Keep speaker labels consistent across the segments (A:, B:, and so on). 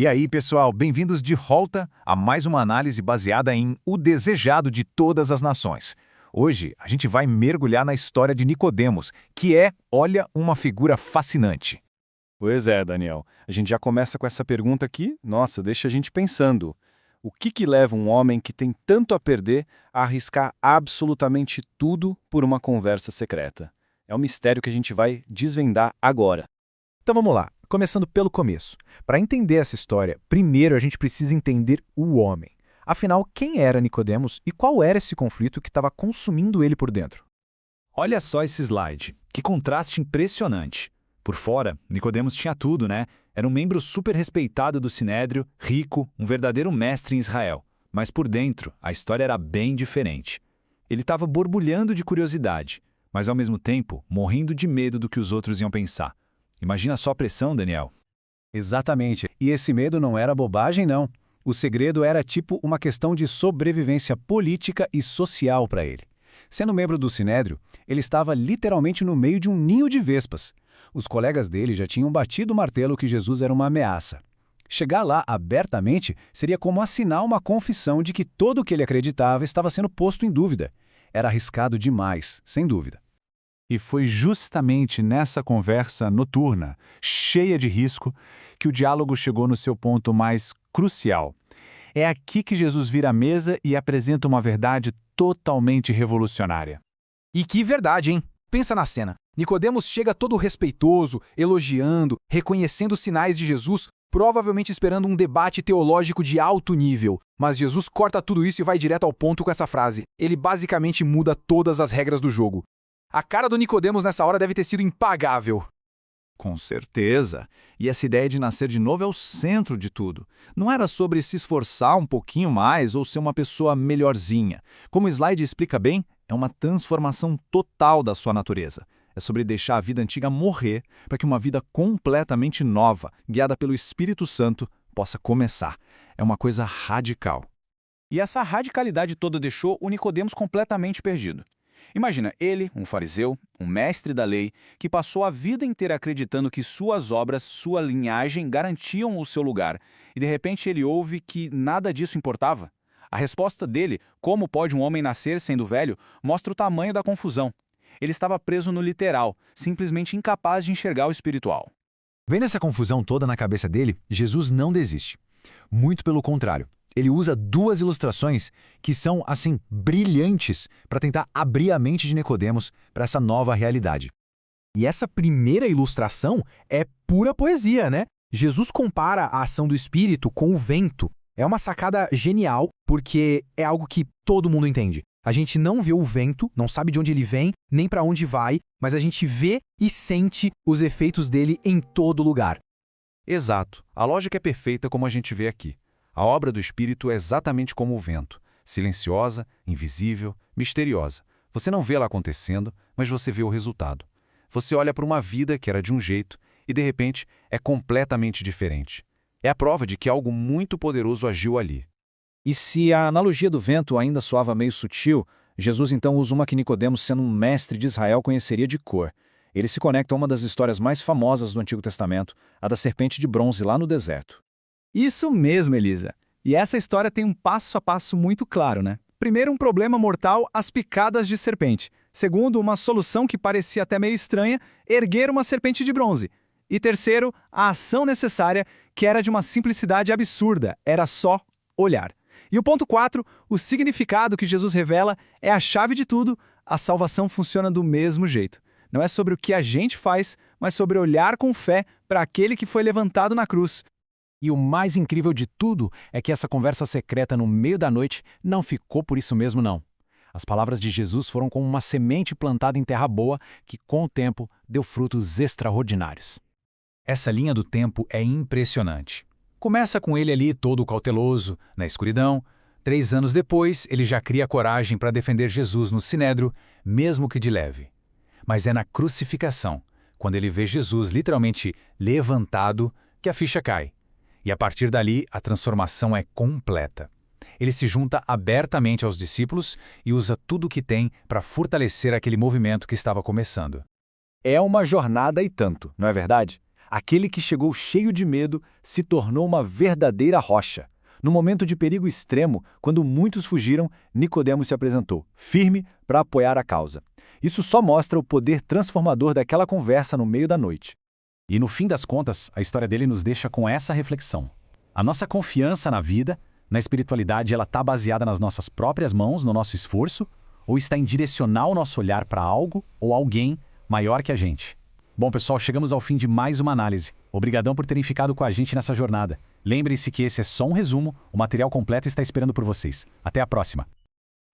A: E aí, pessoal, bem-vindos de volta a mais uma análise baseada em O Desejado de Todas as Nações. Hoje, a gente vai mergulhar na história de Nicodemos, que é, olha, uma figura fascinante.
B: Pois é, Daniel. A gente já começa com essa pergunta aqui, nossa, deixa a gente pensando. O que leva um homem que tem tanto a perder a arriscar absolutamente tudo por uma conversa secreta? É um mistério que a gente vai desvendar agora.
C: Então vamos lá, começando pelo começo. Para entender essa história, primeiro a gente precisa entender o homem. Afinal, quem era Nicodemos e qual era esse conflito que estava consumindo ele por dentro?
A: Olha só esse slide, que contraste impressionante. Por fora, Nicodemos tinha tudo, né? Era um membro super respeitado do Sinédrio, rico, um verdadeiro mestre em Israel. Mas por dentro, a história era bem diferente. Ele estava borbulhando de curiosidade, mas ao mesmo tempo morrendo de medo do que os outros iam pensar. Imagina só a pressão, Daniel.
C: Exatamente. E esse medo não era bobagem, não. O segredo era tipo uma questão de sobrevivência política e social para ele. Sendo membro do Sinédrio, ele estava literalmente no meio de um ninho de vespas. Os colegas dele já tinham batido o martelo que Jesus era uma ameaça. Chegar lá abertamente seria como assinar uma confissão de que todo o que ele acreditava estava sendo posto em dúvida. Era arriscado demais, sem dúvida.
A: E foi justamente nessa conversa noturna, cheia de risco, que o diálogo chegou no seu ponto mais crucial. É aqui que Jesus vira a mesa e apresenta uma verdade totalmente revolucionária.
D: E que verdade, hein? Pensa na cena. Nicodemos chega todo respeitoso, elogiando, reconhecendo os sinais de Jesus, provavelmente esperando um debate teológico de alto nível. Mas Jesus corta tudo isso e vai direto ao ponto com essa frase. Ele basicamente muda todas as regras do jogo. A cara do Nicodemos nessa hora deve ter sido impagável.
A: Com certeza. E essa ideia de nascer de novo é o centro de tudo. Não era sobre se esforçar um pouquinho mais ou ser uma pessoa melhorzinha. Como o slide explica bem, é uma transformação total da sua natureza. É sobre deixar a vida antiga morrer para que uma vida completamente nova, guiada pelo Espírito Santo, possa começar. É uma coisa radical.
E: E essa radicalidade toda deixou o Nicodemos completamente perdido. Imagina ele, um fariseu, um mestre da lei, que passou a vida inteira acreditando que suas obras, sua linhagem garantiam o seu lugar, e de repente ele ouve que nada disso importava. A resposta dele, como pode um homem nascer sendo velho, mostra o tamanho da confusão. Ele estava preso no literal, simplesmente incapaz de enxergar o espiritual.
C: Vendo essa confusão toda na cabeça dele, Jesus não desiste. Muito pelo contrário. Ele usa duas ilustrações que são, assim, brilhantes para tentar abrir a mente de Nicodemos para essa nova realidade. E essa primeira ilustração é pura poesia, né? Jesus compara a ação do Espírito com o vento. É uma sacada genial, porque é algo que todo mundo entende. A gente não vê o vento, não sabe de onde ele vem, nem para onde vai, mas a gente vê e sente os efeitos dele em todo lugar.
A: Exato. A lógica é perfeita como a gente vê aqui. A obra do Espírito é exatamente como o vento, silenciosa, invisível, misteriosa. Você não vê ela acontecendo, mas você vê o resultado. Você olha para uma vida que era de um jeito e, de repente, é completamente diferente. É a prova de que algo muito poderoso agiu ali.
F: E se a analogia do vento ainda soava meio sutil, Jesus então usa uma que Nicodemos, sendo um mestre de Israel, conheceria de cor. Ele se conecta a uma das histórias mais famosas do Antigo Testamento, a da serpente de bronze lá no deserto.
D: Isso mesmo, Elisa. E essa história tem um passo a passo muito claro, né? Primeiro, um problema mortal, as picadas de serpente. Segundo, uma solução que parecia até meio estranha, erguer uma serpente de bronze. E terceiro, a ação necessária, que era de uma simplicidade absurda, era só olhar. E o ponto 4, o significado que Jesus revela é a chave de tudo, a salvação funciona do mesmo jeito. Não é sobre o que a gente faz, mas sobre olhar com fé para aquele que foi levantado na cruz.
C: E o mais incrível de tudo é que essa conversa secreta no meio da noite não ficou por isso mesmo, não. As palavras de Jesus foram como uma semente plantada em terra boa que, com o tempo, deu frutos extraordinários.
A: Essa linha do tempo é impressionante. Começa com ele ali todo cauteloso, na escuridão. 3 anos depois, ele já cria coragem para defender Jesus no Sinédrio, mesmo que de leve. Mas é na crucificação, quando ele vê Jesus literalmente levantado, que a ficha cai. E a partir dali, a transformação é completa. Ele se junta abertamente aos discípulos e usa tudo o que tem para fortalecer aquele movimento que estava começando.
F: É uma jornada e tanto, não é verdade? Aquele que chegou cheio de medo se tornou uma verdadeira rocha. No momento de perigo extremo, quando muitos fugiram, Nicodemos se apresentou, firme para apoiar a causa. Isso só mostra o poder transformador daquela conversa no meio da noite.
C: E no fim das contas, a história dele nos deixa com essa reflexão. A nossa confiança na vida, na espiritualidade, ela está baseada nas nossas próprias mãos, no nosso esforço, ou está em direcionar o nosso olhar para algo ou alguém maior que a gente? Bom, pessoal, chegamos ao fim de mais uma análise. Obrigadão por terem ficado com a gente nessa jornada. Lembrem-se que esse é só um resumo, o material completo está esperando por vocês. Até a próxima!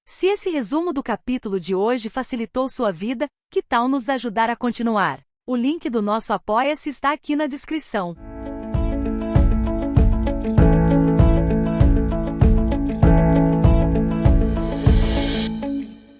G: Se esse resumo do capítulo de hoje facilitou sua vida, que tal nos ajudar a continuar? O link do nosso Apoia-se está aqui na descrição.